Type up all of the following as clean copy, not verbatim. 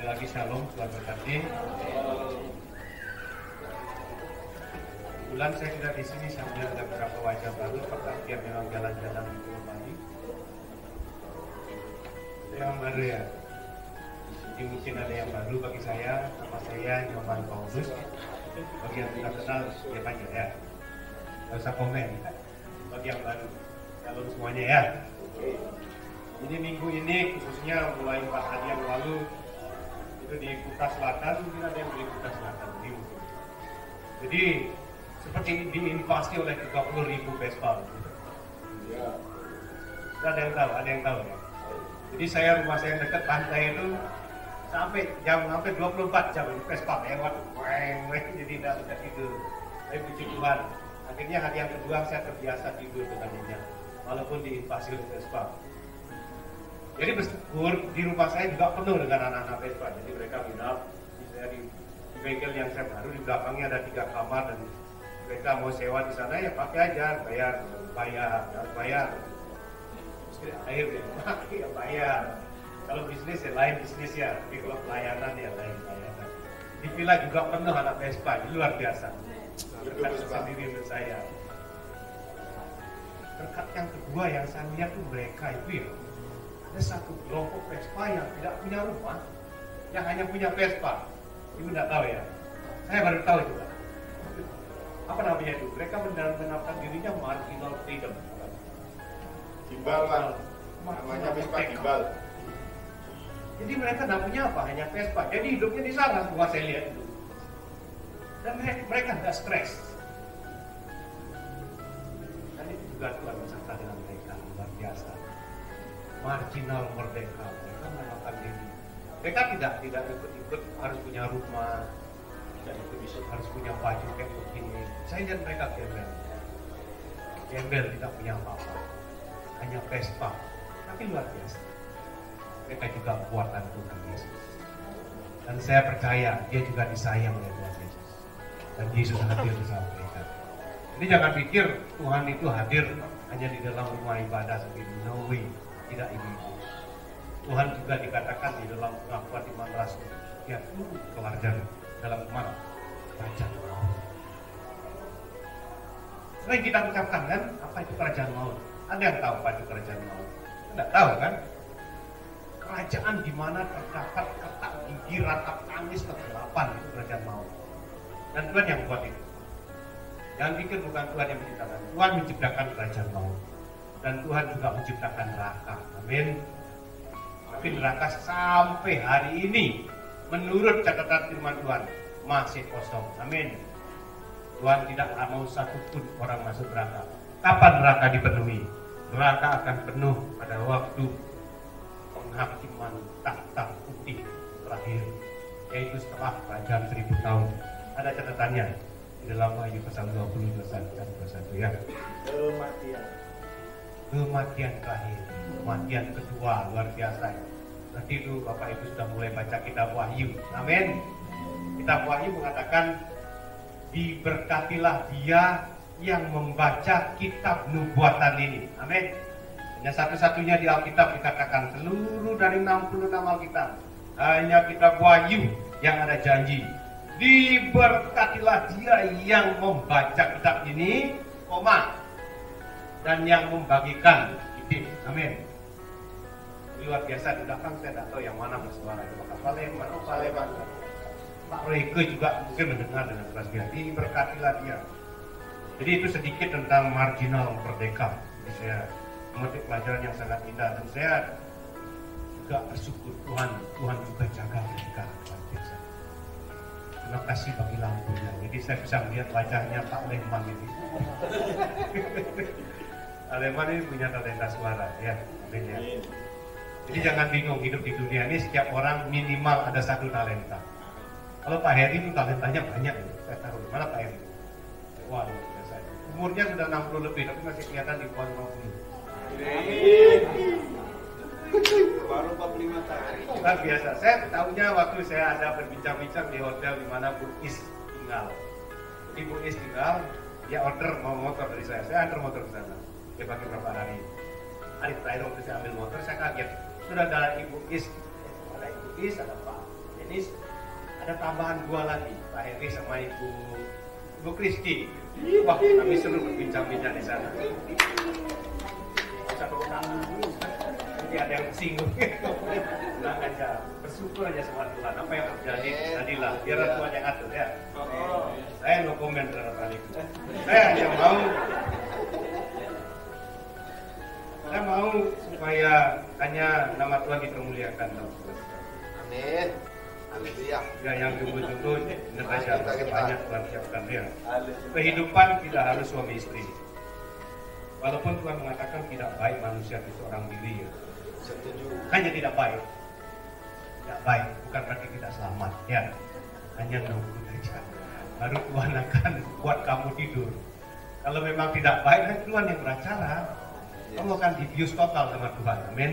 Sekali lagi shalom, Tuhan berkati. Bulan saya tidak di sini, saya melihat ada beberapa wajah baru. Apakah dia memang jalan-jalan di kembali? Ada yang baru ya. Jadi mungkin ada yang baru bagi saya. Nama saya Nyoman Paulus. Bagi yang tidak kenal, dia panggil ya. Gak usah komen. Bagi yang baru, shalom semuanya ya. Jadi minggu ini khususnya mulai 4 hari yang lalu itu di Kuta Selatan, mungkin ada yang di Kuta Selatan. Jadi seperti diinvasi oleh 30.000 Vespa. Ya. Ada yang tahu ya. Jadi rumah saya dekat pantai itu sampai 24 jam Vespa lewat, jadi tidak bisa tidur. Tapi puji Tuhan, akhirnya hari yang kedua saya terbiasa tidur dengannya, walaupun diinvasi oleh Vespa. Jadi bersyukur di rumah saya juga penuh dengan anak-anak Vespa. Jadi mereka minat. Saya di bengkel yang saya baru di belakangnya ada 3 kamar dan mereka mau sewa di sana ya pakai aja, bayar. Air ya bayar. Kalau bisnis ya lain bisnis ya, tapi kalau pelayanan ya lain pelayanan. Di villa juga penuh anak Vespa, luar biasa. Berkat sendiri menurut saya. Berkat yang kedua yang saya lihat tuh mereka itu ya, ada satu kelompok Vespa yang tidak punya rumah, yang hanya punya Vespa. Ibu tidak tahu ya? Saya baru tahu juga. Apa namanya itu? Mereka menamakan dirinya marginal freedom. Gimbal kan? Namanya Vespa gimbal. Jadi mereka tidak punya apa? Hanya Vespa. Jadi hidupnya di sana semua saya lihat itu. Dan mereka tidak stres. Dan itu juga Tuhan beserta dengan mereka, luar biasa. Marginal merdeka, mereka menamakan diri. Mereka tidak ikut-ikut harus punya rumah, tidak ikut-ikut harus punya baju kayak begini. Saya lihat mereka gembel, tidak punya apa-apa, hanya Vespa, tapi luar biasa. Mereka juga buatan Tuhan Yesus. Dan saya percaya dia juga disayang oleh Tuhan Yesus. Dan Yesus hadir bersama mereka. Jadi jangan pikir Tuhan itu hadir hanya di dalam rumah ibadah sendiri. No way. Tidak ini. Tuhan juga dikatakan di dalam pengakuan iman rasul, dia turun keluarga dalam mana? Kerajaan maut. Sering kita ucapkan kan, apa itu kerajaan maut? Ada yang tahu apa itu kerajaan maut? Tidak tahu kan? Kerajaan di mana terdapat ketak gigi, ratap tangis, kegelapan, itu kerajaan maut. Dan Tuhan yang buat itu. Jangan pikir bukan Tuhan yang menciptakan. Tuhan menciptakan kerajaan maut. Dan Tuhan juga menciptakan neraka. Amin. Tapi neraka sampai hari ini menurut catatan firman Tuhan masih kosong. Amin. Tuhan tidak mau satupun orang masuk neraka. Kapan neraka dipenuhi? Neraka akan penuh pada waktu penghakiman takhta putih terakhir, yaitu setelah kerajaan 1000 tahun. Ada catatannya di dalam Wahyu pasal 20 dan 21 ya. Kematian terakhir, kematian kedua, luar biasa. Nanti itu Bapak Ibu sudah mulai baca kitab Wahyu. Amin. Kitab Wahyu mengatakan, diberkatilah dia yang membaca kitab nubuatan ini. Amin. Hanya satu-satunya di Alkitab dikatakan, seluruh dari 66 Alkitab, hanya kitab Wahyu yang ada janji. Diberkatilah dia yang membaca kitab ini, dan yang membagikan itu. Amin. Luar biasa. Di belakang saya tidak tahu yang mana bersuara. Apakah Paleman? Pak Reke juga mungkin mendengar dengan keras dia. Diberkatilah dia. Jadi itu sedikit tentang marginal merdeka. Jadi saya memetik pelajaran yang sangat indah. Dan saya juga bersyukur Tuhan juga jaga mereka. Luar biasa. Terima kasih bagi lampunya. Jadi saya bisa melihat wajahnya Pak Leman ini. Aleman ini punya talenta suara ya. Amin ya. Jadi jangan bingung, hidup di dunia ini setiap orang minimal ada satu talenta. Kalau Pak Heri itu talentanya banyak, saya tahu. Mana Pak Heri? Wah, luar biasa. Umurnya sudah 60 lebih, tapi masih kelihatan di bawah 50. Baru 45 tahun. Luar biasa. Saya tahunya waktu saya ada berbincang-bincang di hotel di mana Bu Is tinggal. Jadi Bu Is tinggal, dia order mau motor dari saya antar motor ke sana. Dia pakai berapa hari. Hari terakhir waktu saya ambil motor, saya kaget. Sudah ada Ibu Is, ada Pak Ini ada tambahan 2 lagi, Pak Heri sama Ibu Kristi. Wah, kami seru berbincang-bincang di sana. Nanti ada yang singgung. Tenang aja, bersyukur aja sama Tuhan. Apa yang terjadi, jadilah. Biar Tuhan yang atur ya. Saya no komen terhadap hal itu. Saya hanya mau supaya hanya nama Tuhan dipermuliakan. Amin. Haleluya. Ya, yang tunggu-tunggu saja banyak Tuhan siapkan ya. Kehidupan tidak harus suami istri. Walaupun Tuhan mengatakan tidak baik manusia itu seorang diri ya. Setuju. Hanya tidak baik. Tidak baik, bukan berarti tidak selamat ya. Hanya nunggu saja. Baru Tuhan akan buat kamu tidur. Kalau memang tidak baik, kan Tuhan yang beracara. Kamu akan dibius total sama Tuhan. Amin.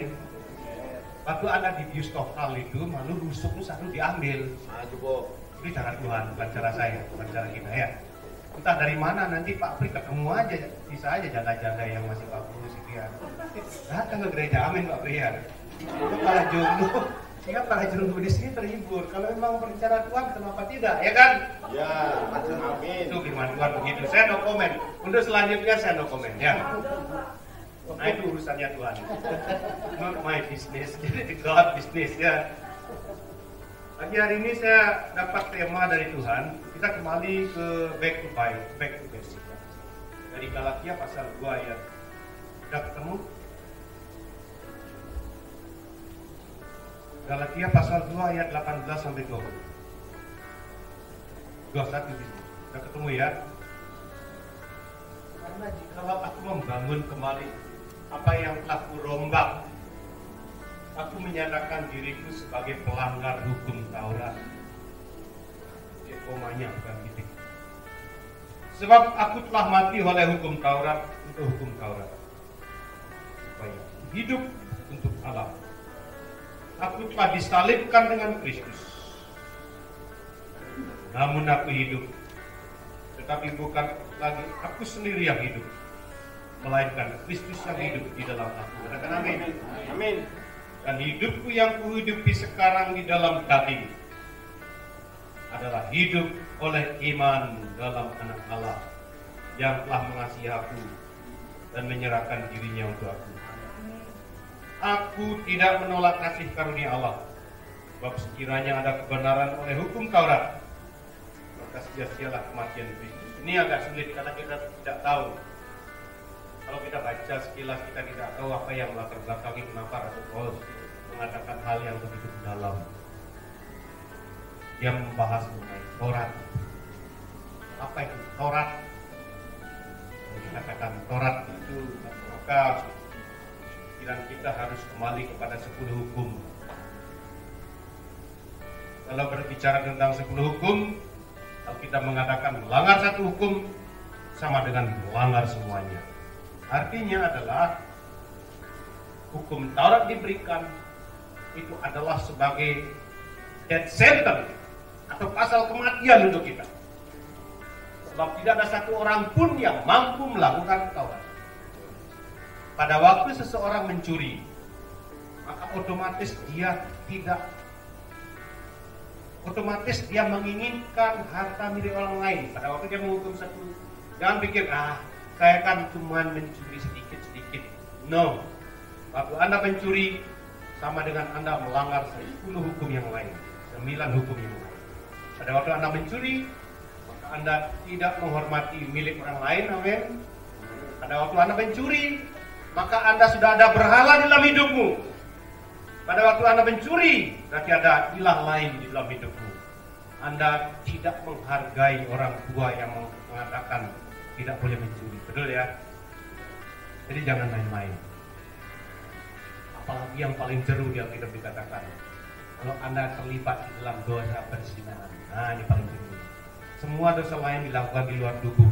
Waktu Anda dibius total itu, malu rusuk itu selalu diambil. Maju, Bo. Ini cara Tuhan, bukan cara saya, bukan cara kita ya. Entah dari mana nanti Pak Pri ketemu aja, bisa aja jaga-jaga yang masih 40 sekian. Datang ke gereja, amin Pak Pri ya. Itu para jomblo, sehingga para jomblo di sini terhibur. Kalau memang berencana Tuhan, kenapa tidak, ya kan? Ya, amin. Itu firman Tuhan begitu. Saya no comment. Untuk selanjutnya saya no comment ya. Nah itu urusannya Tuhan. Not my business. Jadi God business ya. Pagi hari ini saya dapat tema dari Tuhan. Kita kembali ke back to basic. Dari Galatia pasal 2 ayat. Sudah ketemu? Galatia pasal 2 ayat 18 sampai 20. 21 di sini. Sudah ketemu ya? Karena jikalau aku membangun kembali apa yang telah kurombak, aku menyatakan diriku sebagai pelanggar hukum Taurat. Komanya bukan titik. Sebab aku telah mati oleh hukum Taurat untuk hukum Taurat, supaya hidup untuk Allah. Aku telah disalibkan dengan Kristus. Namun aku hidup, tetapi bukan lagi aku sendiri yang hidup, melainkan Kristus yang hidup di dalam aku. Katakan amin. Amin. Dan hidupku yang kuhidupi sekarang di dalam daging adalah hidup oleh iman dalam Anak Allah yang telah mengasihi aku dan menyerahkan dirinya untuk aku. Aku tidak menolak kasih karunia Allah, sebab sekiranya ada kebenaran oleh hukum Taurat, maka sia-sialah kematian Kristus. Ini agak sulit karena kita tidak tahu. Kalau kita baca sekilas kita tidak tahu apa yang latar belakangi kenapa Rasul Paulus mengatakan hal yang begitu dalam. Dia membahas mengenai Taurat. Apa itu Taurat? Kalau dikatakan Taurat itu, maka pikiran kita harus kembali kepada 10 hukum. Kalau berbicara tentang 10 hukum, kalau kita mengatakan melanggar satu hukum sama dengan melanggar semuanya. Artinya adalah hukum Taurat diberikan itu adalah sebagai death sentence atau pasal kematian untuk kita. Sebab tidak ada satu orang pun yang mampu melakukan Taurat. Pada waktu seseorang mencuri, maka otomatis dia menginginkan harta milik orang lain. Pada waktu dia menghukum satu, jangan pikir saya kan cuma mencuri sedikit-sedikit. No. Waktu Anda mencuri sama dengan Anda melanggar 10 hukum yang lain, 9 hukum yang lain. Pada waktu Anda mencuri, maka Anda tidak menghormati milik orang lain, amin. Pada waktu Anda mencuri, maka Anda sudah ada berhala di dalam hidupmu. Pada waktu Anda mencuri, berarti ada ilah lain di dalam hidupmu. Anda tidak menghargai orang tua yang mengatakan tidak boleh mencuri, betul ya? Jadi jangan main-main. Apalagi yang paling seru yang kita dikatakan, kalau Anda terlibat di dalam dosa perzinahan, ini paling seru. Semua dosa lain dilakukan di luar tubuh,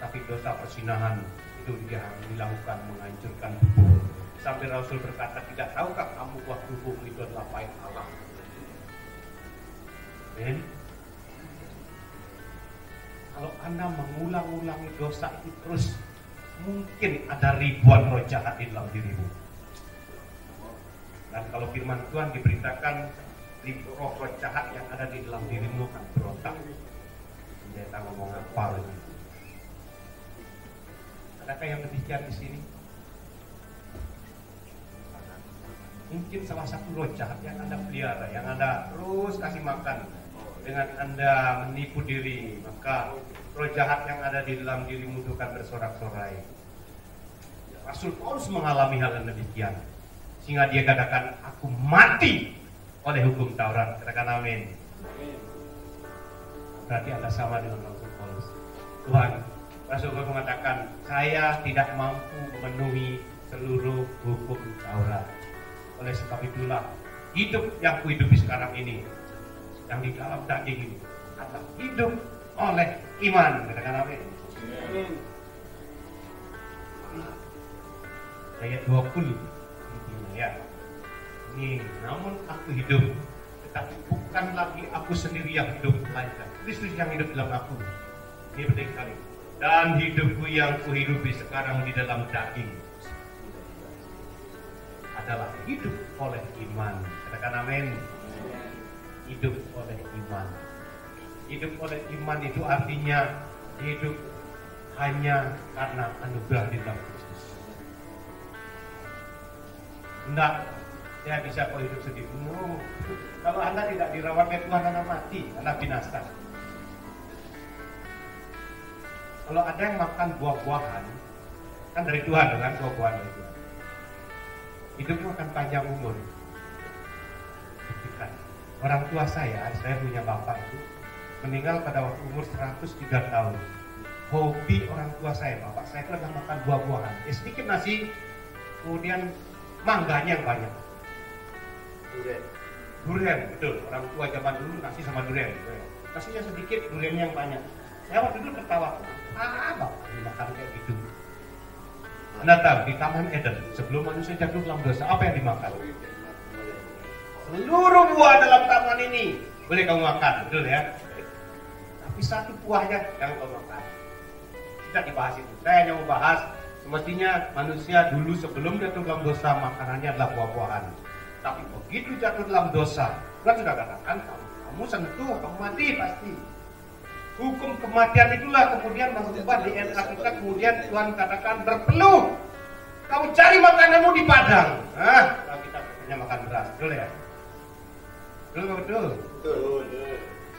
tapi dosa perzinahan itu dia dilakukan menghancurkan tubuh. Sampai Rasul berkata, tidak tahukah kamu bahwa tubuh itu adalah bait Allah? Amen. Kalau Anda mengulang-ulangi dosa itu terus, mungkin ada ribuan roh jahat di dalam dirimu. Dan kalau firman Tuhan diberitakan roh-roh jahat yang ada di dalam dirimu akan berontak. Pendeta ngomong apa lagi? Adakah yang demikian di sini? Mungkin salah satu roh jahat yang Anda pelihara, yang Anda terus kasih makan dengan Anda menipu diri, maka roh jahat yang ada di dalam dirimu itu akan bersorak-sorai. Rasul Paulus mengalami hal yang demikian, sehingga dia katakan, aku mati oleh hukum Taurat. Katakan amin. Berarti Anda sama dengan Rasul Paulus. Tuhan, Rasul Paulus mengatakan, saya tidak mampu memenuhi seluruh hukum Taurat. Oleh sebab itulah hidup yang kuhidupi sekarang ini, yang di dalam daging ini, adalah hidup oleh iman. Katakan amin. Ayat 20 ya. Ini, namun aku hidup, tetapi bukan lagi aku sendiri yang hidup, melainkan Kristus yang hidup dalam aku. Ini penting sekali. Dan hidupku yang kuhidupi sekarang di dalam daging adalah hidup oleh iman. Katakan amin. Hidup oleh iman. Hidup oleh iman itu artinya hidup hanya karena anugerah di dalam Kristus. Enggak, saya bisa kok hidup sendiri. No. Kalau Anda tidak dirawat oleh Tuhan, Anda mati, Anda binasa. Kalau ada yang makan buah-buahan, kan dari Tuhan, kan buah-buahan dari Tuhan. Hidupmu akan panjang umur. Buktikan. Orang tua saya punya bapak itu meninggal pada waktu umur 103 tahun. Hobi orang tua saya, bapak saya itu adalah makan buah-buahan. Sedikit nasi, kemudian mangganya yang banyak. Durian, betul. Orang tua zaman dulu nasi sama durian. Nasinya sedikit, duriannya yang banyak. Saya waktu itu ketawa, bapak dimakan kayak gitu. Anda tahu di Taman Eden sebelum manusia jatuh dalam dosa, apa yang dimakan? Seluruh buah dalam taman ini boleh kamu makan, betul ya? Tapi satu buahnya yang kamu makan. Tidak dibahas itu. Saya hanya mau bahas semestinya manusia dulu sebelum jatuh dalam dosa makanannya adalah buah-buahan. Tapi begitu jatuh dalam dosa, Tuhan sudah katakan kamu sentuh, kamu mati pasti. Hukum kematian itulah kemudian mengubah DNA kita. Kemudian Tuhan katakan berpeluh, kamu cari makananmu di padang. Kalau kita hanya makan beras, betul ya? Betul.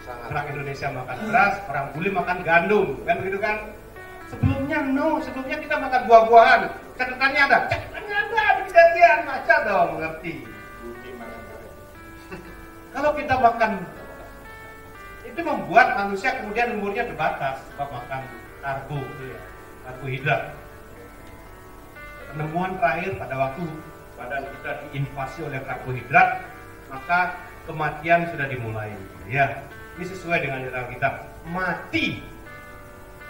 Sangat. Orang Indonesia makan beras, orang bule makan gandum, kan begitu kan? Sebelumnya kita makan buah-buahan. Catatannya ada di kejadian, baca dong, mengerti. Kalau kita makan, itu membuat manusia kemudian umurnya terbatas sebab makan karbohidrat. Penemuan terakhir pada waktu badan kita diinvasi oleh karbohidrat, maka kematian sudah dimulai. Ya, ini sesuai dengan cerita kita. Mati,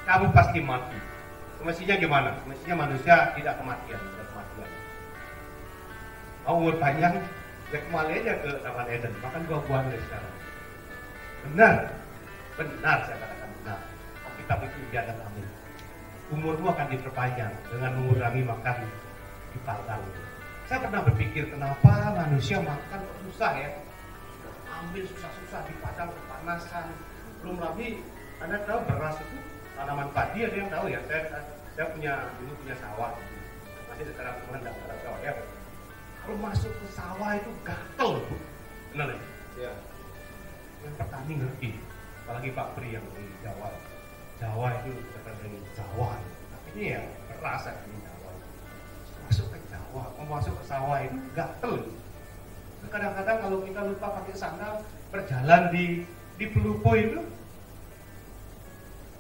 kamu pasti mati. Semestinya gimana? Semestinya manusia tidak kematian. Mau umur panjang, ya kembali aja ke Taman Eden, makan buah-buahan dari sekarang. Benar saya katakan benar. Alkitab itu ya dan amin. Umurmu akan diperpanjang dengan mengurangi makan di padang. Saya pernah berpikir kenapa manusia makan susah ya, ambil susah-susah di padang kepanasan. Belum lagi Anda tahu beras itu tanaman padi, ada yang tahu ya. Saya dulu punya sawah, masih sekarang Tuhan tidak ada sawah ya. Kalau masuk ke sawah itu gatel, benar ya? Ya. Yang petani ngerti, apalagi Pak Pri yang di Jawa. Jawa itu bukan dari Jawa, tapi ini ya berasa di Jawa. Masuk ke Jawa, masuk ke sawah itu gatel. Kadang-kadang kalau kita lupa pakai sandal, berjalan di pelupo itu,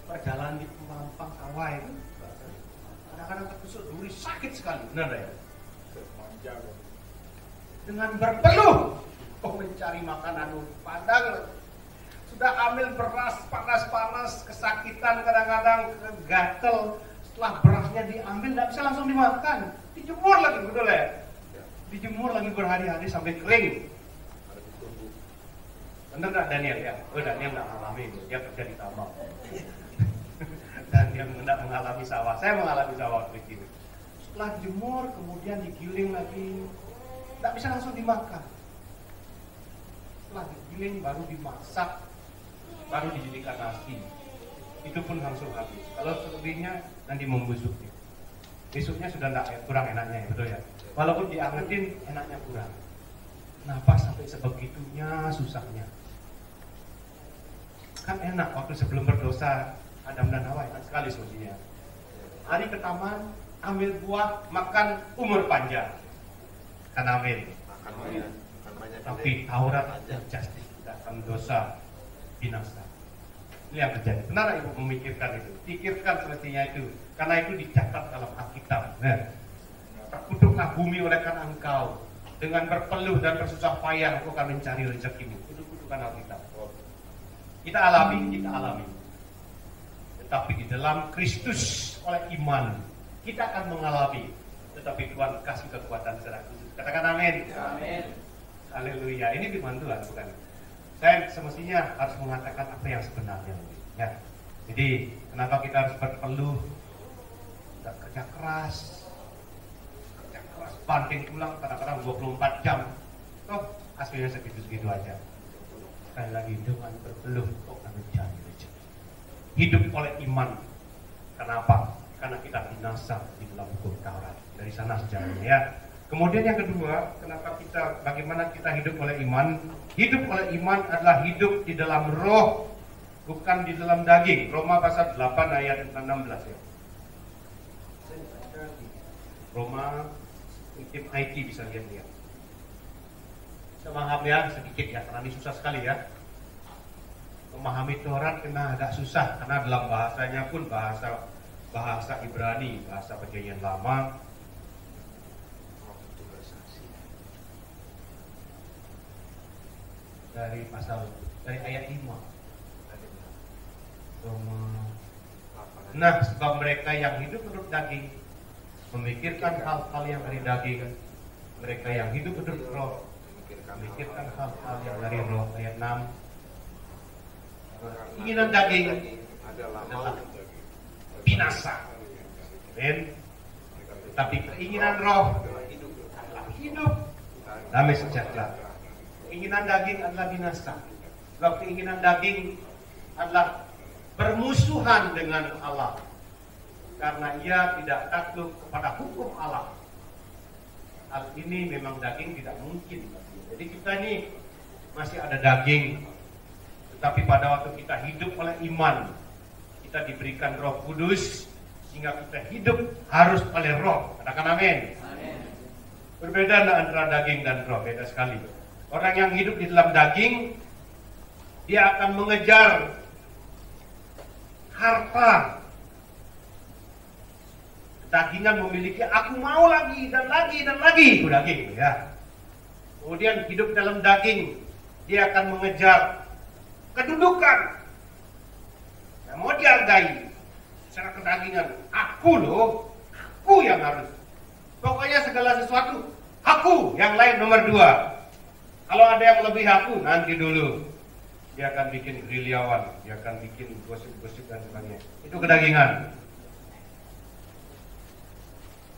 berjalan di pemampang sawah itu, kadang-kadang tertusuk duri sakit sekali, benar ya? Dengan berpeluh, mencari makanan padang, sudah ambil beras panas-panas, kesakitan kadang-kadang, gatel. Setelah berasnya diambil, tidak bisa langsung dimakan, dijemur lagi, betul ya? Dijemur lagi berhari-hari sampai kering. Benar nggak Daniel ya? Daniel nggak mengalami, dia kerja di tambang. Dan dia tidak mengalami sawah. Saya mengalami sawah begitu. Setelah dijemur, kemudian digiling lagi, tidak bisa langsung dimakan. setelah digiling baru dimasak, baru dijadikan nasi. Itu pun langsung habis. Kalau selebihnya nanti membusuk. Besoknya sudah tidak kurang enaknya, ya, betul ya. Walaupun diangetin enaknya kurang. Kenapa sampai sebegitunya susahnya? Kan enak waktu sebelum berdosa Adam dan Hawa, enak sekali solusinya. Hari pertama ambil buah, makan, umur panjang. Kan amin. Makan banyak. Tapi Taurat justice, tidak akan dosa, binasa. Ini yang terjadi. Benar Ibu memikirkan itu? Pikirkan semestinya itu, karena itu dicatat dalam Alkitab. Nah, terkutuklah bumi oleh karena engkau, dengan berpeluh dan bersusah payah engkau akan mencari rezekimu. Itu kutukan Alkitab. Kita alami. Tetapi di dalam Kristus oleh iman kita akan mengalami. Tetapi Tuhan kasih kekuatan secara khusus. Katakan amin. Amin. Haleluya. Ini firman Tuhan, bukan? Saya semestinya harus mengatakan apa yang sebenarnya. Ya. Jadi kenapa kita harus berpeluh, kerja keras, banting tulang kadang-kadang 24 jam. Toh hasilnya segitu-segitu aja. Sekali lagi dengan berpeluh kok akan mencari rezeki. Hidup oleh iman. Kenapa? Karena kita binasa di dalam hukum Taurat. Dari sana sejarahnya ya. Kemudian yang kedua, bagaimana kita hidup oleh iman? Hidup oleh iman adalah hidup di dalam roh, bukan di dalam daging. Roma pasal 8 ayat 16 ya. Roma, tim IT bisa lihat. Maaf ya, sedikit ya, karena ini susah sekali ya. Memahami Taurat kena agak susah, karena dalam bahasanya pun bahasa Ibrani, bahasa Perjanjian Lama. Dari ayat 5. Nah, sebab mereka yang hidup menurut daging memikirkan hal-hal yang dari daging, mereka yang hidup menurut roh memikirkan hal-hal yang dari roh. Ayat 6. Keinginan daging adalah binasa, tapi keinginan roh adalah hidup, damai sejahtera. Keinginan daging adalah binasa. Sebab keinginan daging adalah bermusuhan dengan Allah, karena ia tidak takut kepada hukum Allah. Hal ini memang daging tidak mungkin. Jadi kita ini masih ada daging, tetapi pada waktu kita hidup oleh iman, kita diberikan Roh Kudus, sehingga kita hidup harus oleh Roh. Katakan amin. Berbeda antara daging dan roh, beda sekali. Orang yang hidup di dalam daging, dia akan mengejar harta. Dagingan memiliki, aku mau lagi dan lagi dan lagi, itu daging ya. Kemudian hidup dalam daging, dia akan mengejar kedudukan. Yang mau dihargai secara kedagingan, aku loh, aku yang harus. Pokoknya segala sesuatu, aku yang lain nomor 2. Kalau ada yang lebih aku, nanti dulu. Dia akan bikin gerilyawan, dia akan bikin gosip-gosip dan sebagainya. Itu kedagingan.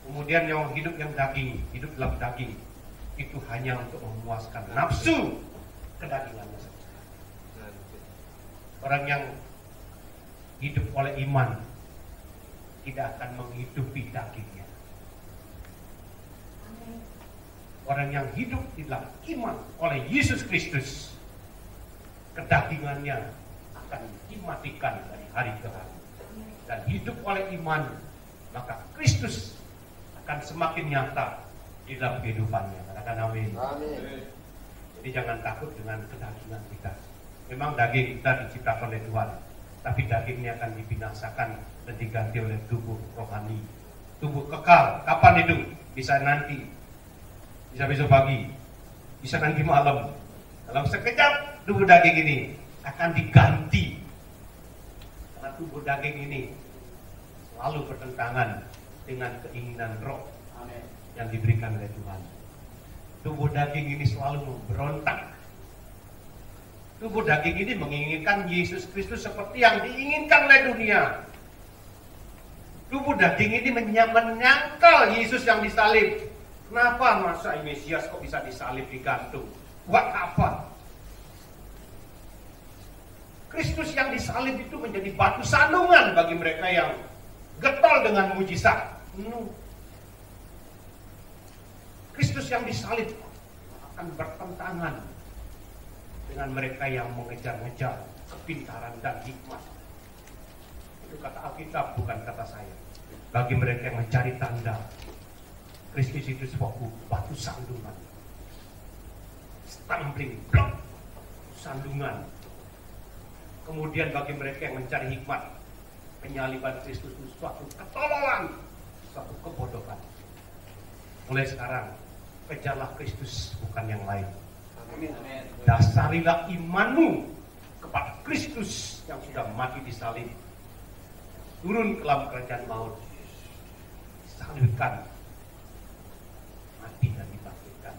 Kemudian yang hidup daging, hidup dalam daging, itu hanya untuk memuaskan nafsu kedagingannya saja. Orang yang hidup oleh iman tidak akan menghidupi dagingnya. Orang yang hidup di dalam iman oleh Yesus Kristus, kedagingannya akan dimatikan dari hari ke hari. Dan hidup oleh iman, maka Kristus akan semakin nyata di dalam kehidupannya. Katakan amin. Amin. Jadi jangan takut dengan kedagingan kita. Memang daging kita diciptakan oleh Tuhan, tapi dagingnya akan dibinasakan dan diganti oleh tubuh rohani, tubuh kekal. Kapan itu? Bisa nanti, bisa besok pagi, bisa nanti malam. Dalam sekejap tubuh daging ini akan diganti, karena tubuh daging ini selalu bertentangan dengan keinginan roh yang diberikan oleh Tuhan. Tubuh daging ini selalu memberontak. Tubuh daging ini menginginkan Yesus Kristus seperti yang diinginkan oleh dunia. Tubuh daging ini menyangkal Yesus yang disalib. Kenapa masa Mesias kok bisa disalib, digantung? Buat apa? Kristus yang disalib itu menjadi batu sandungan bagi mereka yang getol dengan mujizat. Kristus yang disalib akan bertentangan dengan mereka yang mengejar-ngejar kepintaran dan hikmat. Itu kata Alkitab, bukan kata saya. Bagi mereka yang mencari tanda, Kristus itu sebuah batu sandungan, stumbling block, sandungan. Kemudian bagi mereka yang mencari hikmat, penyaliban Kristus itu suatu ketololan, suatu kebodohan. Mulai sekarang, kejarlah Kristus, bukan yang lain. Dasarilah imanmu kepada Kristus yang sudah mati di salib, turun ke dalam kerajaan maut, disalibkan, mati dan dibangkitkan.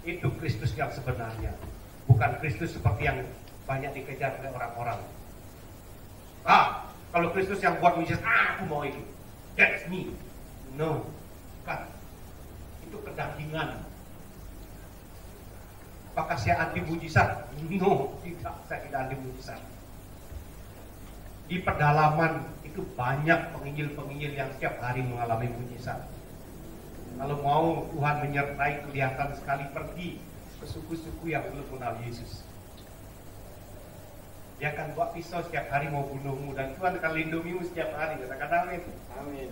Itu Kristus yang sebenarnya, bukan Kristus seperti yang banyak dikejar oleh orang-orang. Kalau Kristus yang buat mujizat, aku mau itu, that's me. No, bukan. Itu kedagingan. Apakah saya anti mujizat? No, tidak, saya tidak anti mujizat. Di pedalaman itu banyak penginjil-penginjil yang setiap hari mengalami mujizat. Kalau mau Tuhan menyertai, kelihatan sekali pergi ke suku-suku yang belum mengenal Yesus. Dia akan bawa pisau setiap hari mau bunuhmu, dan Tuhan akan lindungimu setiap hari. Katakan amin. Amin.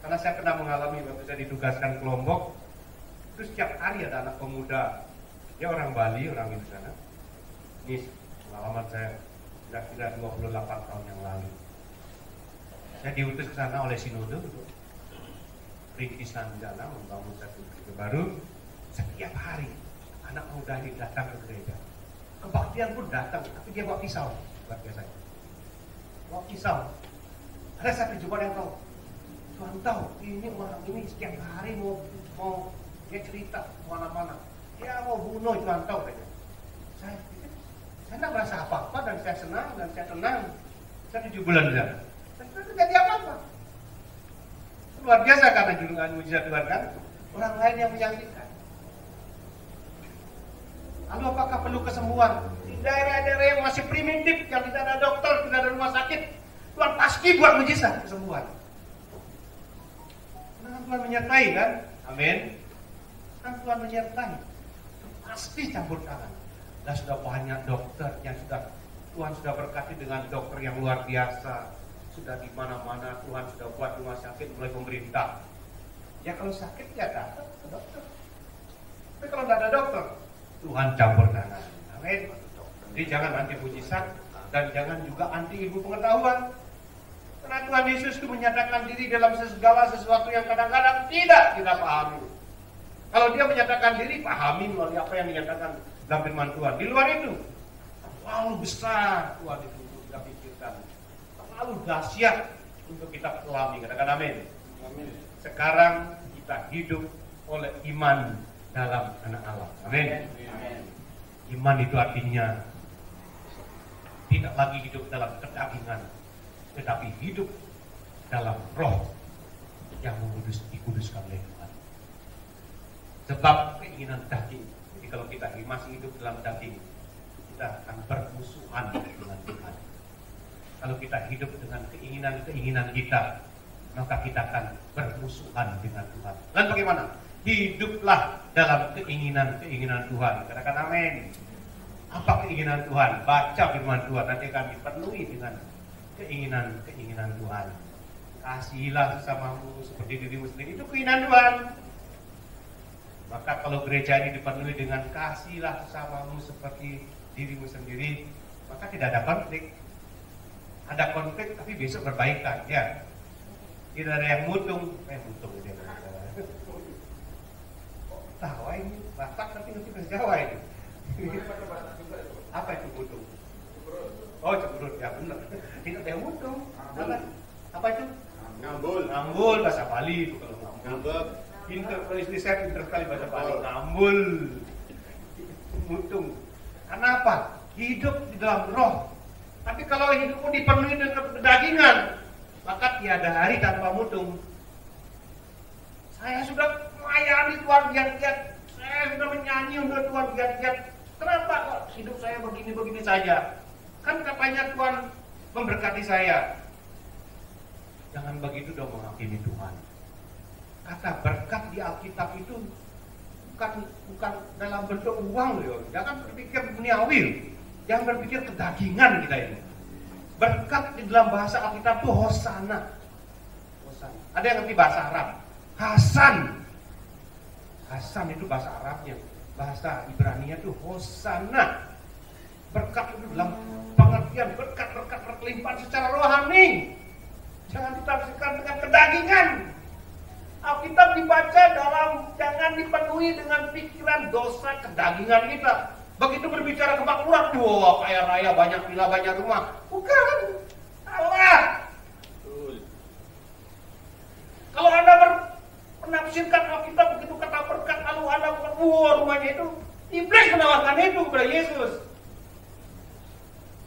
Karena saya pernah mengalami waktu saya ditugaskan ke Lombok, itu setiap hari ada anak pemuda, dia orang Bali, orang di sana. Ini pengalaman saya kira-kira 28 tahun yang lalu. Saya diutus ke sana oleh Sinode untuk rintisan jalan membangun satu gereja baru. Setiap hari anak muda ini datang ke gereja. Kebaktian pun datang, tapi dia bawa pisau. Luar biasa. Bawa pisau. Ada satu jemaat yang tahu. Tuhan tahu, ini orang ini setiap hari mau dia cerita kemana-mana. Dia mau bunuh, Tuhan tahu. Saya tidak merasa apa-apa, dan saya senang, dan saya tenang. Saya 7 bulan di sana. Dan tidak terjadi apa-apa. Luar biasa karena junjungan mujizat Tuhan kan. Orang lain yang menyakitkan. Lalu apakah perlu kesembuhan? Di daerah-daerah yang masih primitif, yang tidak ada dokter, tidak ada rumah sakit, Tuhan pasti buat mujizat kesembuhan. Karena Tuhan menyertai kan? Amin. Kan Tuhan menyertai. Pasti campur tangan. Dan sudah banyak dokter yang Tuhan sudah berkati dengan dokter yang luar biasa. Sudah di mana-mana Tuhan sudah buat rumah sakit mulai pemerintah. Ya kalau sakit ya datang ke dokter. Tapi kalau tidak ada dokter, Tuhan campur tangan. Amin. Jadi jangan anti mujizat dan jangan juga anti ilmu pengetahuan. Karena Tuhan Yesus itu menyatakan diri dalam segala sesuatu yang kadang-kadang tidak kita pahami. Kalau dia menyatakan diri, pahami melalui apa yang dinyatakan dalam firman Tuhan. Di luar itu, terlalu besar Tuhan itu untuk kita pikirkan. Terlalu dahsyat untuk kita pelami. Katakan amin. Amin. Sekarang kita hidup oleh iman dalam anak Allah. Amin. Iman itu artinya tidak lagi hidup dalam kedagingan, tetapi hidup dalam roh yang dikuduskan oleh Tuhan. Sebab keinginan daging, jadi kalau kita masih hidup dalam daging, kita akan bermusuhan dengan Tuhan. Kalau kita hidup dengan keinginan-keinginan kita, maka kita akan bermusuhan dengan Tuhan. Dan bagaimana? Hiduplah dalam keinginan-keinginan Tuhan. Katakan amin. Apa keinginan Tuhan? Baca firman Tuhan, nanti akan dipenuhi dengan keinginan-keinginan Tuhan. Kasihilah sesamamu seperti dirimu sendiri. Itu keinginan Tuhan. Maka kalau gereja ini dipenuhi dengan kasihilah sesamamu seperti dirimu sendiri, maka tidak ada konflik. Ada konflik tapi besok berbaikan, ya. Tidak ada yang mutung, dia. Tahu ini Batak tapi bahasa Jawa ini. Apa itu mutung? Oh, cemberut, ya benar. Tidak ada yang mutung. Apa itu? Ngambul bahasa Bali itu kalau ngambek. Kalau istri saya pintar sekali bahasa Bali. Ngambul, mutung. Kenapa? Hidup di dalam roh. Tapi kalau hidupmu dipenuhi dengan kedagingan, maka tiada hari tanpa mutung. Saya sudah melayani Tuhan giat-giat, saya sudah menyanyi untuk Tuhan giat-giat. Kenapa kok hidup saya begini-begini saja? Kan katanya Tuhan memberkati saya. Jangan begitu dong menghakimi Tuhan. Kata berkat di Alkitab itu bukan dalam bentuk uang loh. Jangan berpikir duniawi. Jangan berpikir kedagingan kita ini. Berkat di dalam bahasa Alkitab itu hosana. Hosana. Ada yang ngerti bahasa Arab? Hasan. Hasan itu bahasa Arabnya. Bahasa Ibrani itu hosana. Berkat itu dalam pengertian berkat-berkat berkelimpahan secara rohani. Jangan ditafsirkan dengan kedagingan. Alkitab dibaca jangan dipenuhi dengan pikiran dosa kedagingan kita. Begitu berbicara kemakmuran, wah kaya raya, banyak villa, banyak rumah. Bukan. Allah. Kalau Anda menafsirkan Alkitab begitu kata berkat, lalu Anda wah rumahnya itu, iblis menawarkan itu kepada Yesus.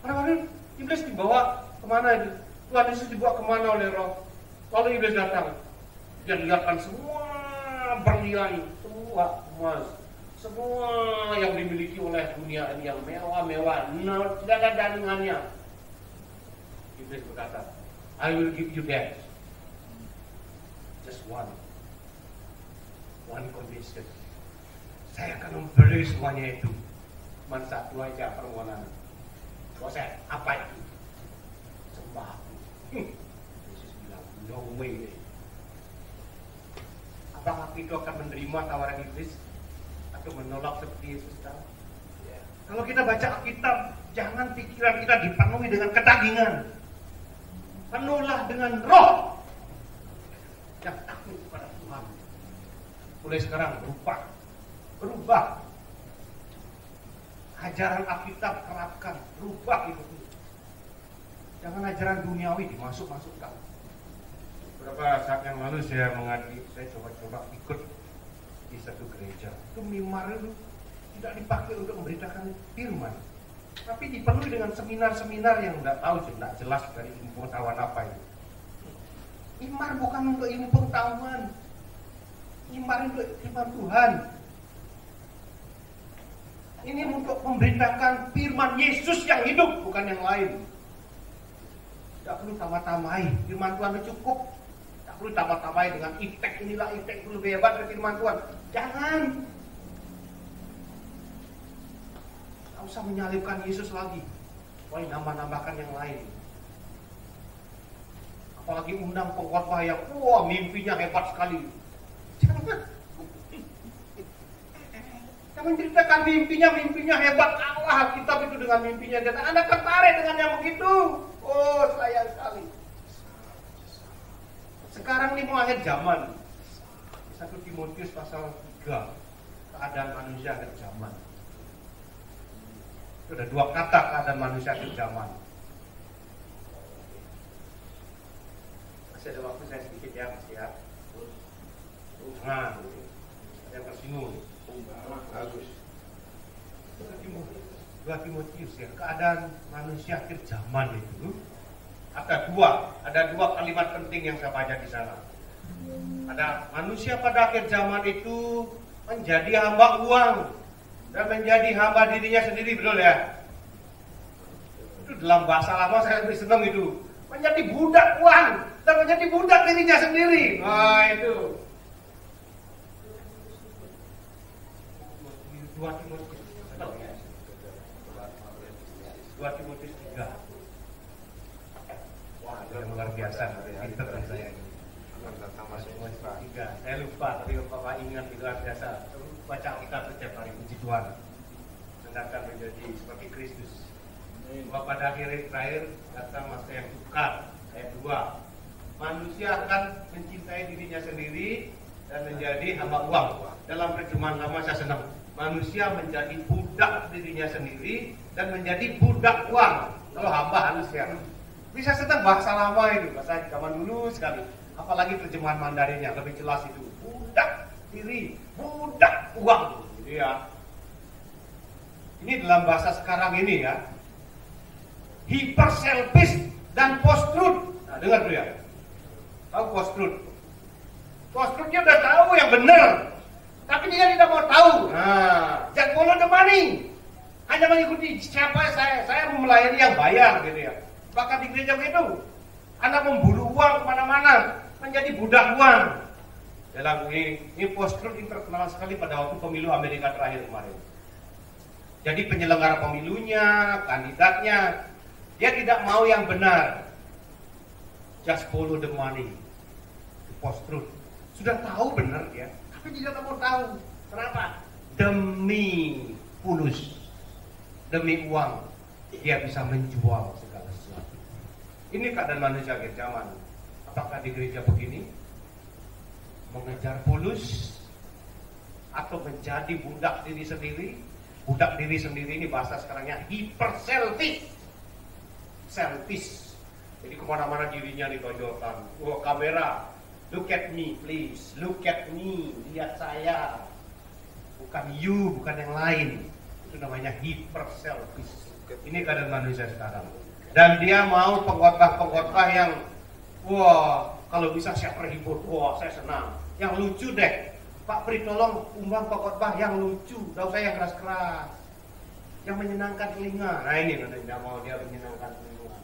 Karena iblis dibawa kemana itu? Tuhan Yesus dibawa kemana oleh Roh? Lalu iblis datang. Dia lihatkan semua berlian, semua emas, semua yang dimiliki oleh dunia ini yang mewah-mewah, tidak ada tandingannya. Iblis berkata, I will give you that. Just one condition. Saya akan memberi semuanya itu. Cuma satu aja permohonan. Proses apa itu? Sembah. Yesus bilang, no way. Apakah itu akan menerima tawaran iblis atau menolak seperti Yesus tahu? Ya. Kalau kita baca Alkitab, jangan pikiran kita dipenuhi dengan kedagingan. Penuhlah dengan roh yang takut kepada Tuhan. Mulai sekarang berubah. Ajaran Alkitab terapkan, berubah itu. Jangan ajaran duniawi dimasuk-masukkan. Beberapa saat yang lalu saya coba ikut di satu gereja. Itu mimbar itu tidak dipakai untuk memberitakan firman, tapi dipenuhi dengan seminar-seminar yang tidak jelas dari ilmu pengetahuan apa itu. Mimbar bukan untuk ilmu pengetahuan, mimbar untuk firman Tuhan. Ini untuk memberitakan firman Yesus yang hidup, bukan yang lain. Tidak perlu tambah-tambahin, firman Tuhan itu cukup. Perlu tambah-tambahin dengan iptek inilah iptek itu lebih hebat dari firman Tuhan. Jangan. Tak usah menyalibkan Yesus lagi. Boleh nambah-nambahkan yang lain. Apalagi undang pengkhotbah yang mimpinya hebat sekali. Jangan. Jangan ceritakan mimpinya hebat. Allah Alkitab itu dengan mimpinya. Dan Anda tertarik dengan yang begitu. Oh sayang sekali. Sekarang ini mau akhir zaman. 1 Timotius pasal 3, keadaan manusia akhir zaman. Itu ada 2 kata keadaan manusia akhir zaman. Masih ada waktu saya sedikit ya, Mas ya. Nah, ada yang tersinggung. Bagus. 2 Timotius ya, keadaan manusia akhir zaman itu. Ada dua kalimat penting yang saya baca di sana. Ada manusia pada akhir zaman itu menjadi hamba uang dan menjadi hamba dirinya sendiri, betul ya? Itu dalam bahasa lama saya lebih senang itu. Menjadi budak uang dan menjadi budak dirinya sendiri. Nah itu. 2 Timotius 3. Yang luar biasa, pinter saya ini. Saya lupa, tapi Bapak ingat itu luar biasa. Baca Alkitab setiap hari, puji Tuhan. Sedangkan menjadi seperti Kristus. Bahwa pada akhir terakhir datang masa yang sukar. Ayat 2. Manusia akan mencintai dirinya sendiri dan menjadi hamba uang. Dalam terjemahan lama saya senang. Manusia menjadi budak dirinya sendiri dan menjadi budak uang. Kalau hamba halus ya. Bisa senang bahasa lama itu, bahasa zaman dulu sekali. Apalagi terjemahan Mandarinnya lebih jelas itu. Budak diri, budak uang. Gitu ya. Ini dalam bahasa sekarang ini ya. Hyper selfish dan post truth. Nah, dengar dulu ya. Tahu post truth? Post truthnya udah tahu yang benar, tapi dia tidak mau tahu. Nah, just follow the money. hanya mengikuti siapa saya mau melayani yang bayar gitu ya. Bahkan di gereja begitu, Anda memburu uang kemana-mana, menjadi budak uang. Dalam ini post-truth ini terkenal sekali pada waktu pemilu Amerika terakhir kemarin. Jadi penyelenggara pemilunya, kandidatnya, dia tidak mau yang benar. Just follow the money. Post-truth. Sudah tahu benar dia, tapi tidak mau tahu. Kenapa? Demi fulus, demi uang, dia bisa menjual segala sesuatu. Ini keadaan manusia akhir zaman. Apakah di gereja begini? Mengejar fulus atau menjadi budak diri sendiri? Budak diri sendiri ini bahasa sekarangnya hyper selfish. Selfish. Jadi kemana-mana dirinya ditonjolkan. Wah, kamera, look at me please, look at me, lihat saya. Bukan you, bukan yang lain. Itu namanya hyper selfish. Ini keadaan manusia sekarang. Dan dia mau pengkhotbah yang wah, kalau bisa saya terhibur, wah saya senang. Yang lucu deh, Pak Pri tolong umbang pengkhotbah yang lucu, gak usah yang keras-keras, yang menyenangkan telinga. Nah ini tidak mau dia menyenangkan telinga,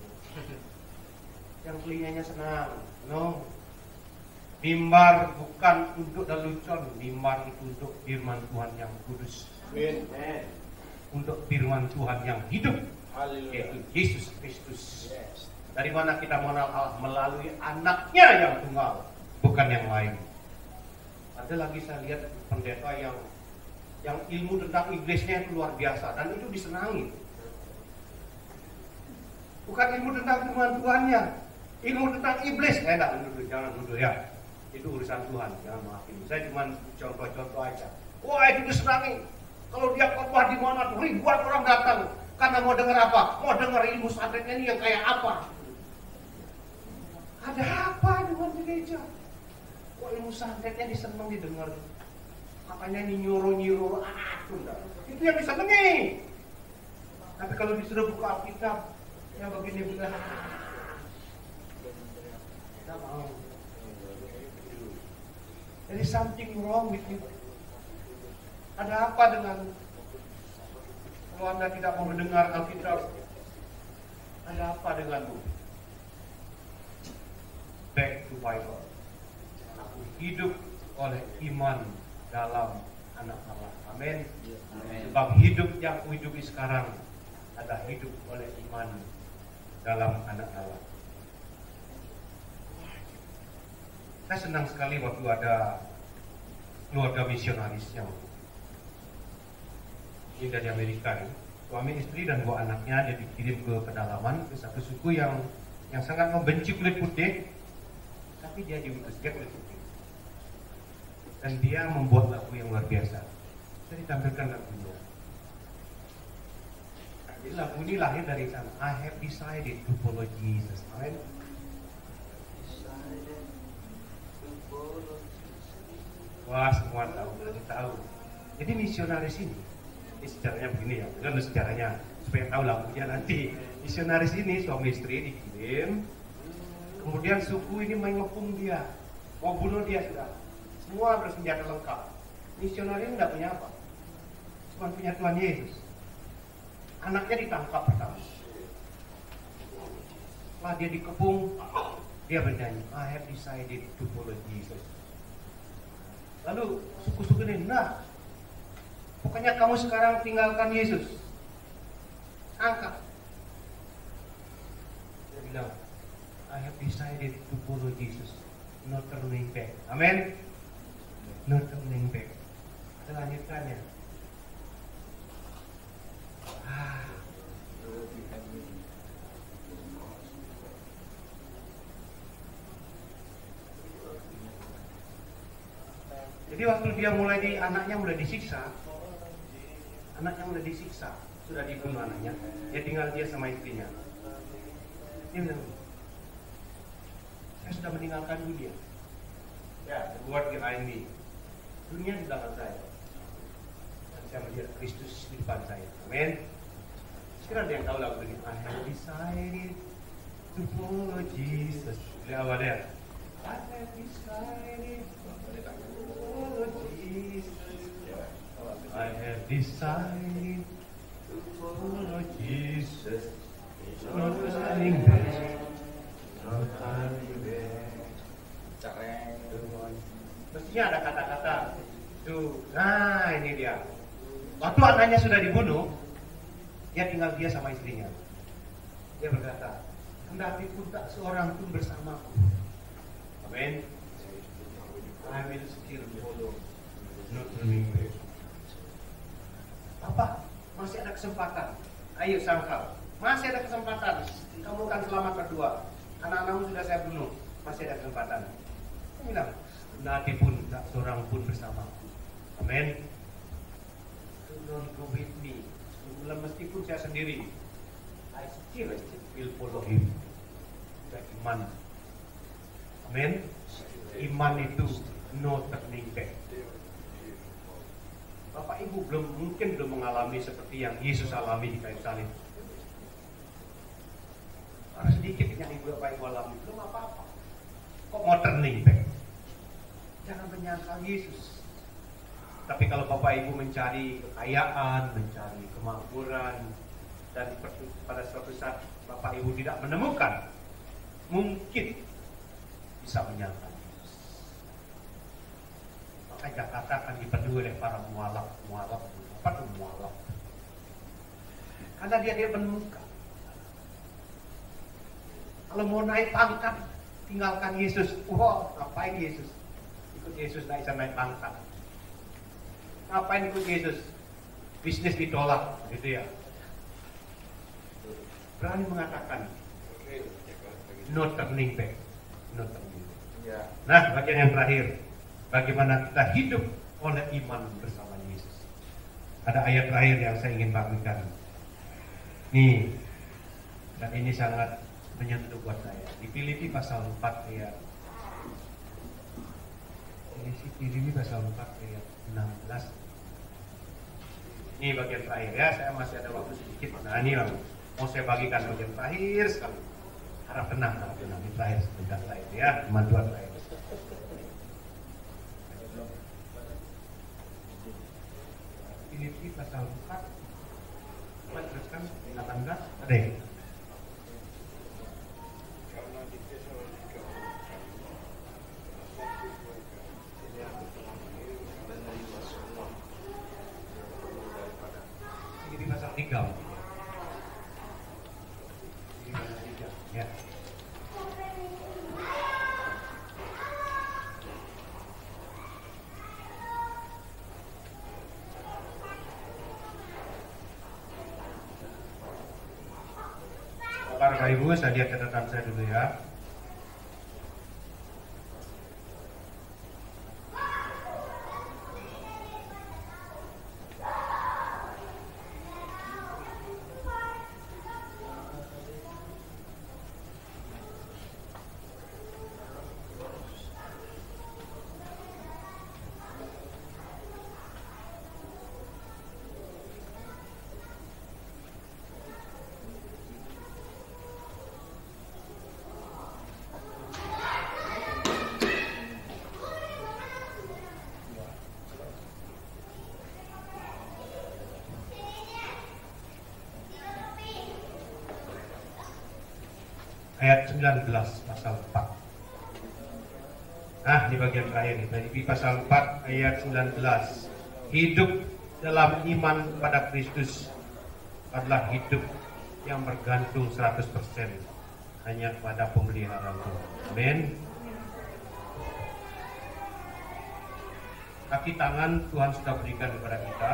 yang telinganya senang. No, mimbar bukan untuk lelucon, mimbar itu untuk firman Tuhan yang kudus. Amin. Untuk firman Tuhan yang hidup, Haleluya. yaitu Yesus Kristus. Yes. Dari mana kita mengenal Allah? Melalui anaknya yang tunggal, bukan yang lain. Ada lagi saya lihat pendeta yang ilmu tentang Inggrisnya itu luar biasa dan itu disenangi. Bukan ilmu tentang firman Tuhannya, ilmu tentang iblis. Enggak, jangan nuduh ya. Itu urusan Tuhan, jangan maafin. Saya cuma contoh-contoh aja. Wah, itu disenangi. Kalau dia khotbah di mana tuh ribuan orang datang karena mau dengar apa? Mau dengar ilmu santetnya ini yang kayak apa? Ada apa dengan gereja? Kok ilmu santetnya disenang didengar? Katanya ini nyuruh-nyuruh itu yang disenangi. Tapi kalau disuruh buka Alkitab, yang begini tidak mau. There is something wrong with you. Ada apa dengan kalau Anda tidak mau mendengar Alkitab? Ada apa denganmu? Back to Bible. Aku hidup oleh iman dalam anak Allah. Amin. Sebab hidup yang kuhidupi sekarang adalah hidup oleh iman dalam anak Allah. Saya senang sekali waktu ada keluarga misionarisnya. Ini dari Amerika nih. Suami istri dan dua anaknya dia dikirim ke pedalaman ke satu suku yang sangat membenci kulit putih, tapi dia diutus dia kulit putih. Dan dia membuat lagu yang luar biasa. Saya ditampilkan lagunya. Jadi lagu ini lahir dari sana. I have decided to follow Jesus. Amen. Wah, semua tahu. Jadi misionaris ini sejarahnya begini ya, bukan sejarahnya supaya tahu lagunya nanti. Misionaris ini suami istri dikirim, kemudian suku ini mengepung dia, mau bunuh dia sudah. Semua bersenjata lengkap. Misionaris ini tidak punya apa, cuma punya Tuhan Yesus. Anaknya ditangkap pertama. Setelah dia dikepung, dia bernyanyi, I have decided to follow Jesus. Lalu suku-suku ini, nah, pokoknya kamu sekarang tinggalkan Yesus. Angkat. Dia bilang, I have decided to follow Jesus. No turning back. Amin. No turning back. Ada lanjutannya. Jadi waktu dia anaknya mulai disiksa, sudah dibunuh anaknya, dia tinggal dia sama istrinya. Dia bilang, saya sudah meninggalkan dunia. Ya, the word behind me. Dunia di belakang saya. Dan saya melihat Kristus di depan saya. Amin. Sekarang ada yang tahu lagu ini. I have decided to follow Jesus. Lihat apa dia? I have decided to follow Jesus. I have decided to Not turning back. Not turning back. Mestinya ada kata-kata itu. Nah, ini dia. Waktu anaknya sudah dibunuh, dia tinggal dia sama istrinya. Dia berkata, kendati pun tak seorang pun bersamaku. Amin. I will still follow. Not turning back. Apa? Masih ada kesempatan. Ayo sangkal. Masih ada kesempatan. Kamu akan selamat berdua. Anak-anakmu sudah saya bunuh. Masih ada kesempatan. Dia bilang, kendati pun tak seorang pun bersamaku. Amin. Don't go with me. Meskipun saya sendiri, I still will follow him. Dan iman. Amin. Iman itu no turning back. Bapak Ibu mungkin belum mengalami seperti yang Yesus alami di kayu salib. Karena sedikit yang Bapak Ibu alami belum apa-apa. Kok mau turning back? Jangan menyangkal Yesus. Tapi kalau Bapak Ibu mencari kekayaan, mencari kemakmuran, dan pada suatu saat Bapak Ibu tidak menemukan, mungkin bisa menyangkal Yesus. Maka Jakarta akan dipenuhi oleh para mualaf. Apa itu mualaf? Karena dia menemukan. Kalau mau naik pangkat, tinggalkan Yesus. Wah, ngapain Yesus? Ikut Yesus tidak bisa naik pangkat. Ngapain ikut Yesus? Bisnis ditolak, gitu ya. Berani mengatakan, no turning back. No turning back. Nah, bagian yang terakhir, bagaimana kita hidup oleh iman bersama Yesus. Ada ayat terakhir yang saya ingin bagikan. Nih, dan ini sangat menyentuh buat saya. Di Filipi pasal 4 ayat. Filipi pasal 4 ayat 16. Ini bagian terakhir ya, saya masih ada waktu sedikit. Nah ini mau saya bagikan bagian terakhir sekali. Harap tenang. Ini terakhir sebentar terakhir ya, teman Tuhan terakhir. Filipi pasal 4. Teruskan 18. Ada ya? Filipi pasal 3. Ya. Bapak Ibu, saya lihat catatan saya dulu ya. Ayat 19 pasal 4. Nah, di bagian terakhir nih, dari pasal 4 ayat 19. Hidup dalam iman pada Kristus adalah hidup yang bergantung 100% hanya pada pemeliharaan Tuhan. Amin. Kaki tangan Tuhan sudah berikan kepada kita.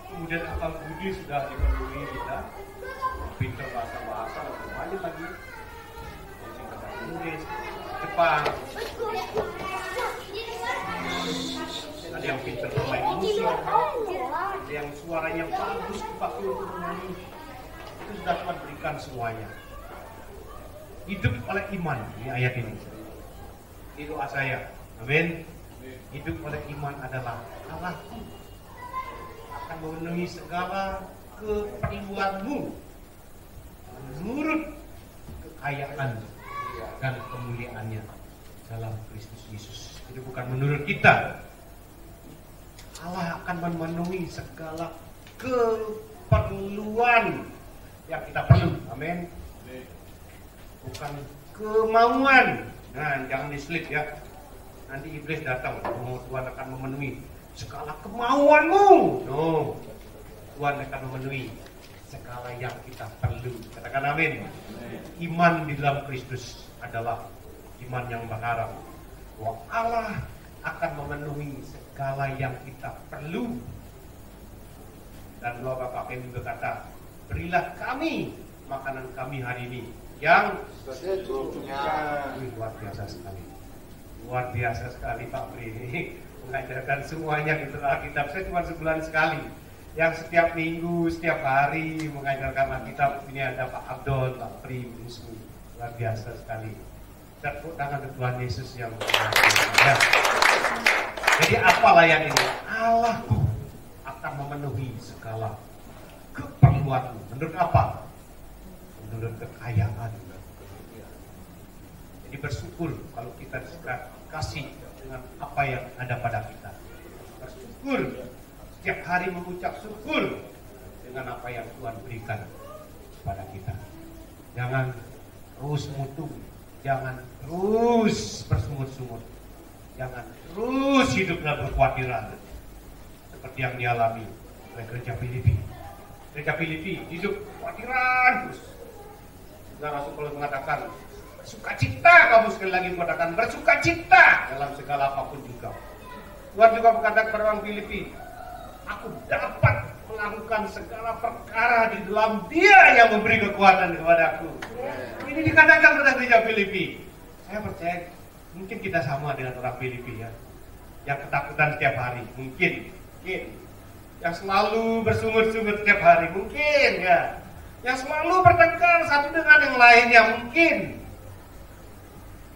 Kemudian akal budi sudah dipenuhi kita. Pintar bahasa-bahasa banyak lagi. Inggris, Jepang. Ada yang pintar bermain musik, ada yang suaranya bagus dipakai untuk menyanyi. Itu sudah Tuhan berikan semuanya. Hidup oleh iman, ini ayat ini. Ini doa saya. Amin. Hidup oleh iman adalah Allah akan memenuhi segala keperluanmu menurut kekayaan dan kemuliaannya dalam Kristus Yesus. Itu bukan menurut kita. Allah akan memenuhi segala keperluan yang kita perlu. Amin. Bukan kemauan. Nah, jangan diselip ya. Nanti iblis datang, Tuhan akan memenuhi segala kemauanmu. No, Tuhan akan memenuhi segala yang kita perlu. Katakan amin. Iman di dalam Kristus adalah iman yang berharap bahwa Allah akan memenuhi segala yang kita perlu. Dan doa Bapak kami berkata, berilah kami makanan kami hari ini yang secukupnya. Luar biasa sekali. Luar biasa sekali Pak Pri ini mengajarkan semuanya gitu Alkitab. Saya cuma sebulan sekali. Yang setiap minggu, setiap hari mengajarkan Alkitab. Ini ada Pak Abdul, Pak Pri, Musuh. Luar biasa sekali. Tepuk tangan untuk Tuhan Yesus yang ya. Jadi apalah yang ini? Allahku akan memenuhi segala keperluanmu. Menurut apa? Menurut kekayaan. Jadi bersyukur kalau kita kasih dengan apa yang ada pada kita. Bersyukur, setiap hari mengucap syukur dengan apa yang Tuhan berikan kepada kita. Jangan terus mutung, jangan terus bersungut-sungut, jangan terus hidup dalam kekhawatiran seperti yang dialami oleh gereja Filipi. Gereja Filipi hidup kekhawatiran terus. Nah, Rasul Paulus mengatakan, sukacita, kamu sekali lagi mengatakan bersukacita dalam segala apapun juga. Tuhan juga berkata kepada orang Filipi, aku dapat melakukan segala perkara di dalam Dia yang memberi kekuatan kepadaku. Ini dikatakan pada gereja Filipi. Saya percaya mungkin kita sama dengan orang Filipi ya, yang ketakutan setiap hari, mungkin. Yang selalu bersungut-sungut setiap hari, mungkin ya. Yang selalu bertengkar satu dengan yang lainnya, mungkin.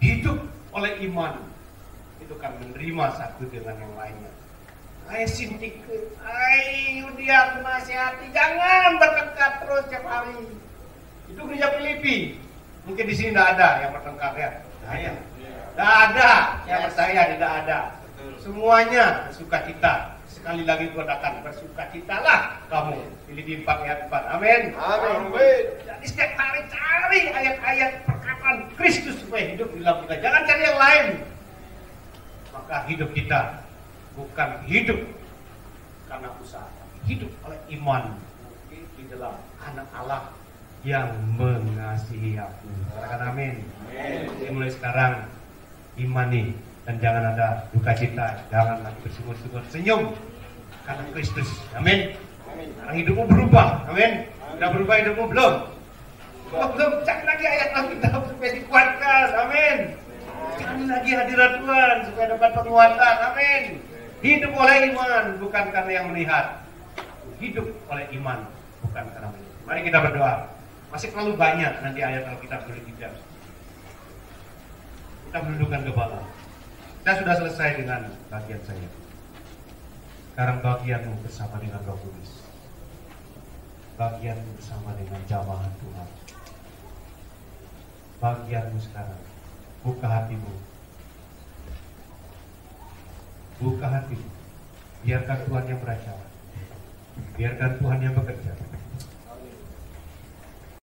Hidup oleh iman itu kan menerima satu dengan yang lainnya. Hai Sintike, hai Yudia, aku nasihati, jangan bertengkar terus setiap hari. Itu gereja Filipi. Mungkin di sini tidak ada yang bertengkar ya. Tidak ada yang percaya, tidak ada. Semuanya bersukacita. Sekali lagi aku katakan, bersukacitalah kamu. Filipi 4 ayat 4. Amin. Amin. Jadi setiap hari cari ayat-ayat perkataan Kristus supaya hidup di dalam kita. Jangan cari yang lain. Maka hidup kita bukan hidup karena usaha, hidup oleh iman di dalam anak Allah yang mengasihi aku. Katakan amin. Jadi mulai sekarang imani dan jangan ada duka cita, jangan lagi bersungut-sungut, senyum karena Kristus. Amin. Sekarang hidupmu berubah. Amin. Sudah berubah hidupmu belum? Belum. Cari lagi ayat Alkitab supaya dikuatkan. Amin. Cari lagi hadirat Tuhan supaya dapat penguatan. Amin. Hidup oleh iman bukan karena yang melihat. Hidup oleh iman bukan karena melihat. Mari kita berdoa. Masih terlalu banyak nanti ayat Alkitab boleh kita. Kita menundukkan kepala. Saya sudah selesai dengan bagian saya. Sekarang bagianmu bersama dengan Roh Kudus. Bagianmu bersama dengan jamaah Tuhan. Bagianmu sekarang. Buka hatimu. Buka hatimu. Biarkan Tuhan yang beracara. Biarkan Tuhan yang bekerja.